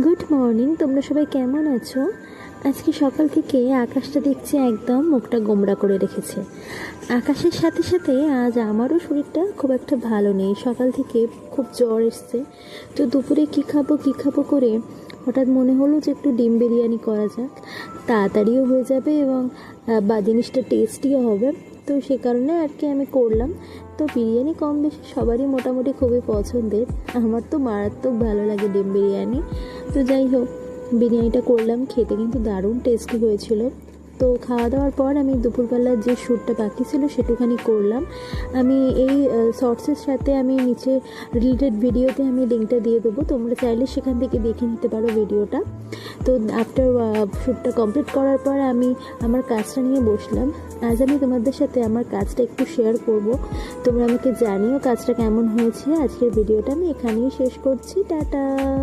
Good morning, তোমরা সবাই কেমন আছো? আজকে সকাল থেকে আকাশটা দেখছি একদম মুখটা গোমড়া করে রেখেছে। আকাশের সাথে সাথে আজ আমারও শরীরটা খুব একটা ভালো নেই। সকাল থেকে খুব জ্বর এসছে। তো দুপুরে কী খাবো করে হঠাৎ মনে হলো যে একটু ডিম বিরিয়ানি করা যাক, তাড়াতাড়িও হয়ে যাবে এবং বা জিনিসটা টেস্টিও হবে। তো সে কারণে আর কি আমি করলাম। তো বিরিয়ানি কম বেশি সবারই মোটামুটি খুবই পছন্দের। আমার তো মারাত্মক ভালো লাগে ডিম বিরিয়ানি। তো যাই হোক, বিরিয়ানিটা করলাম, খেতে কিন্তু দারুণ টেস্টি হয়েছিল। তো খাওয়া দাওয়ার পর আমি দুপুরবেলার যে শ্যুটটা বাকি ছিল সেটুখানি করলাম। আমি এই শর্টসের সাথে আমি নিচে রিলেটেড ভিডিওতে আমি লিঙ্কটা দিয়ে দেবো, তোমরা চাইলে সেখান থেকে দেখে নিতে পারো ভিডিওটা। তো আফটার শ্যুটটা কমপ্লিট করার পর আমি আমার কাজটা নিয়ে বসলাম। আজ আমি তোমাদের সাথে আমার কাজটা একটু শেয়ার করব। তোমরা আমাকে জানিও কাজটা কেমন হয়েছে। আজকের ভিডিওটা আমি এখানেই শেষ করছি। টাটা।